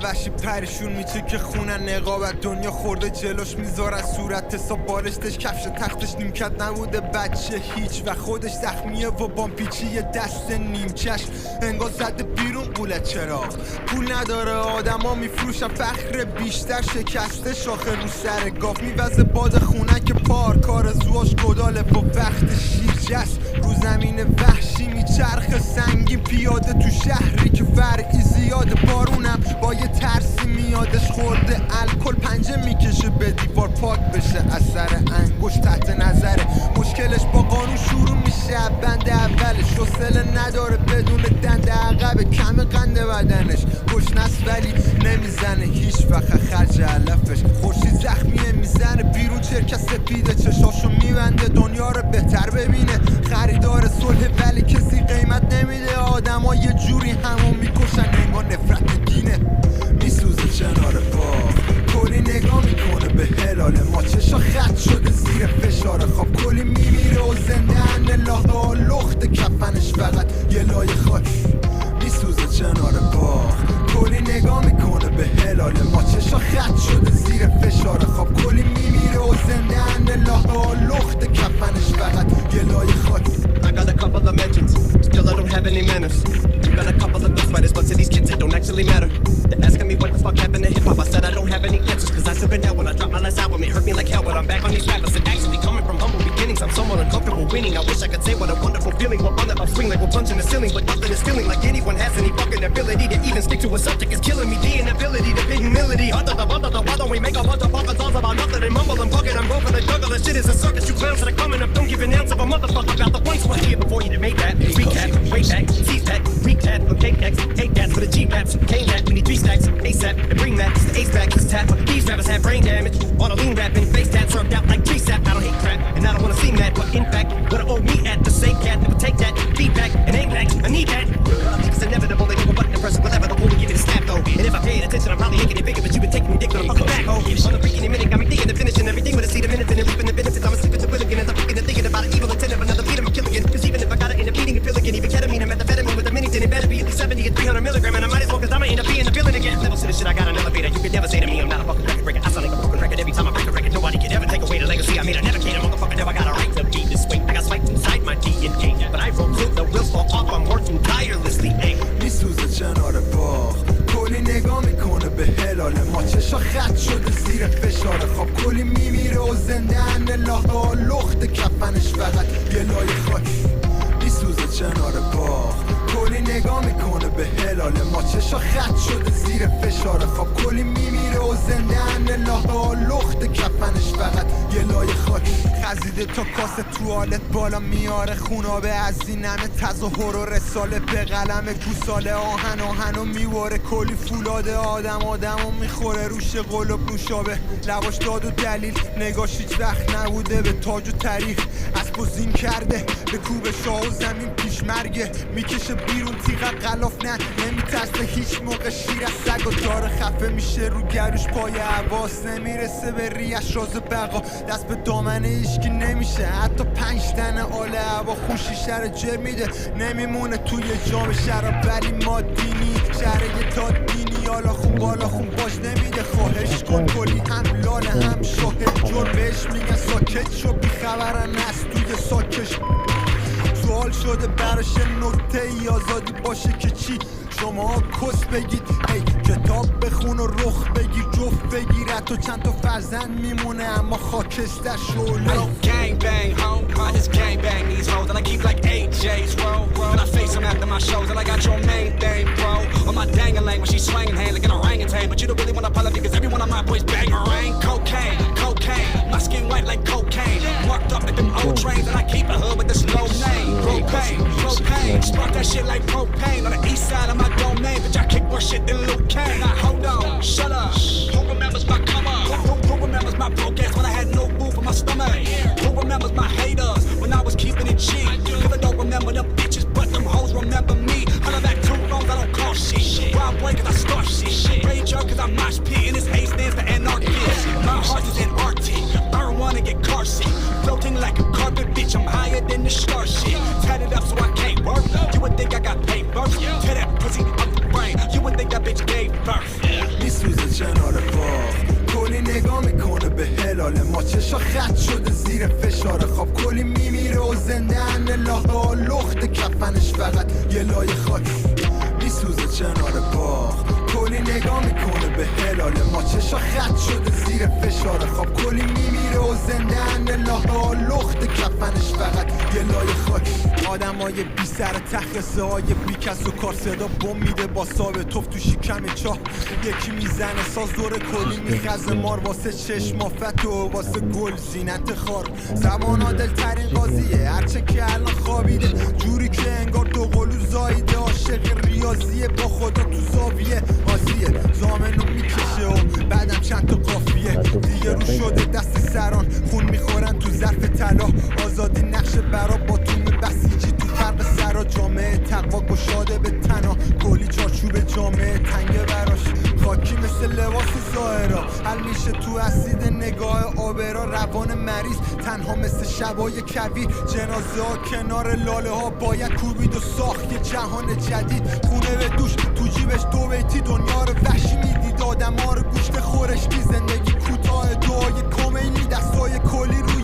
وحشی پریشون میشه که خونن نقابت دنیا خورده جلوش میذارن صورت حساب بالشتش کفش تختش نیمکت نبوده بچه هیچ و خودش زخمیه و بامپیچی دست نیمچش انگار زده بیرون قوله چراغ پول نداره آدما میفروشن فخر بیشتر شکسته شاخه رو سر گاف میوزه باد خونه که کار زواش گداله با وقت شیرجست رو زمین وحشی میچرخه سنگین پیاده تو شهری که فرقی زیاده بارونم با یه ترسی میادش خورده الکل پنجه میکشه به دیوار پاک بشه اثر انگشت تحت نظره مشکلش با قانون شروع میشه بند اولش حوصله نداره بدون دنده عقب کم قنده بدنش گشنست ولی نمیزنه هیچ وقت خرج علفش خورشید زخمیه میزنه بیرون چرکه سپیده چشاشو میبنده دنیا رو بهتر ببینه خریدار صلح ولی کسی قیمت نمیده آدما یه جوری همون میکشن انگار نفرت دینه میسوزه کنار باغ کلی نگاه میکنه به هلال ما چشا خط شده زیر فشار خواب کلی میمیره و زنده انلاها لخت کفنش فقط یه لای خاک میسوزه کنار باغ کلی نگاه میکنه به هلال ما چشا خط شده زیر فشار خواب کلی میمیره و زنده انلاها لخت کفنش فقط یه لای خاک I got a couple of mentions, still I don't have any manners. You got a couple of ghostwriters, but to these kids it don't actually matter. They're asking me what the fuck happened to hip-hop. I said I don't have any answers, cause I took it out when I dropped my last album. It hurt me like hell, but I'm back on these rappers. And actually coming from humble beginnings, I'm somewhat uncomfortable winning. I wish I could say what a wonderful feeling. We're on the upswing like we're punching the ceiling, but nothing is feeling like anyone has any fucking ability to even stick to a subject. Is killing me, the inability to pay humility. Why don't we make a bunch of fucking songs about nothing and mumble and bucket and roll for the juggle? This shit is a circus, you clowns that are coming up. Don't give an ounce of a motherfucker about the points right here before you make that. Recap, way back, seize that, recap, okay, X, take that for the G-raps, came that, we need 3 stacks, ASAP, and bring that, it's the ace back, it's tap, these rappers have brain damage, on a lean rapping, face tat, served out like 3 sap, I don't hate crap, and I don't wanna see mad, but in fact, what I owe me at, the same cat, that will take that, feedback, and ain't back, I need that, it's inevitable, they know a button to press, whatever, the whole give it a snap though, and if I paid attention, I'm probably making it bigger, but you've been taking me dick on a fucking back, oh, on the freaking minute, got me thinking of finishing everything with a seed of minutes, and reaping the benefits, I'm a sleeping to Willigan, as I'm thinking about an evil intent of another beat, I'm a killing, cause even if I got it in a beating and pilligan, even ketamine and methamphetamine with a mini tin, it better be at least 70 and 300 milligram, and I might as well cause I'ma end up being the villain again. Levels to this shit, I got an elevator, you can never say to me, I'm not a fucking record breaker, I sound like a broken record every time I break a record, nobody can ever take away the legacy, I made a navigator, motherfucker, never got a right to be this way, I got spiked inside my DNA, but I roll through the wheels fall off, I'm working tirelessly, میسوزه کنار باغ کلی نگاه میکنه به هلال ما چشا خط شده زیر فشار خواب کلی میمیره و زنده انلاها لخت کفنش فقط یه لای خاک میسوزه کنار باغ کلی نگاه میکنه به هلال ما چشا خط شده زیر فشار خواب کلی میمیره و زنده انلاها لخت کفنش فقط یه لای خاک خزیده تا کاسه توالت بالا میاره خونابه از این همه تظاهر و رساله به قلم گوساله آهن و میواره کلی فولاده آدمو میخوره روش قلوب نوشابه لباش داد و دلیل نگاش هیچ وقت نبوده به تاج و تاریخ اسب و زین کرده به کوب شاه و زمین پیش مرگه میکشه بیرون تیغ غلاف نه نمیترسه هیچ موقع شیر از سگ و داره خفه میشه رو گروش پای عباس نمیرسه به ریش راز بقا دست به دامنه ایشکی نمیشه حتی 5 تن آل هوا خوشیشه رو جب میده نمیمونه توی جام شراب ولی ما دینی شهر یه تا دینی حالا خون بالا خون باش نمیده خواهش کن کلی هم لاله هم شاهد جور بهش میگن ساکت شو بیخبرن از توی ساکش سوال شده براش نکته ای آزادی باشه که چی شما کس بگید ای کتاب بخون و رخ بگیر جفت بگیر تو چند تا فرزند میمونه اما خاکستر شعله gang bang home I just gang bang these hoes and I keep like AJ's roll when I face them after my shows and I got your main thing bro on my dang-a-lang when she swinging hand like an orangutan but you don't really wanna follow me cause every one of my boys bang rain cocaine my skin white like cocaine marked up like them old trains and I keep a hood with this low name propane spark that shit like propane on the east side of my domain bitch I kick more shit than Luke Kane now hold on shut up who remembers my come up who remembers my broke ass when I had no food for my stomach who remembers my haters when I was keeping it cheap cause I don't remember them bitches but them hoes remember me holla back 2 wrongs I don't call shit wild boy cause I start shit rager cause I mosh pit and this A stands for anarchist my heart is in Arctic burn one and get car seat floating like a carpet bitch I'm higher than the star shit tatted up so I can't work you would think I got paid first tear that pussy up the brain you would think that bitch gave birth نگاه میکنه به هلاله ما چشا خط شده زیر فشار خواب کلی میمیره و زنده ان الله لخت کفنش فقط یه لایه خاک میسوزه کنار باغ کلی نگاه میکنه به هلاله ما چشا خط شده زیر فشار خواب کلی میمیره و زنده ان الله لخت کفنش فقط یه لایه خاک آدمای بی سر تخصه های بی کس و کار صدا بم میده با ساب توف تو شکم چاه یکی میزنه ساز دور کلی میخزه مار واسه چشمافت و واسه گل زینت خار زبانا دلترین قاضیه هرچه که الان خوابیده جوری که انگار دو قلو زایده عاشق ریاضیه با خدا تو زاویه آسیه زامنو میکشه و بعدم چند تا قافیه دیگه رو شده دست سران خون میخورن تو ظرف طلا آزادی نقش برا با توم بسیجی تو فرق سرا جامعه تقوا گشاده به تنها کلی چارچوب جامعه تنگه براش خاکی مثل لباس ظاهرا حل میشه تو اسید نگاه آبرا روان مریض تنها مثل شبای کویر جنازه ها کنار لاله ها باید کوبید و ساخت یه جهان جدید خونه به دوش تو جیبش دو بیتی دنیا رو وحشی میدید آدم ها رو گوشت خورشتی زندگی کوتاه دعای کمینی دستای کلی رو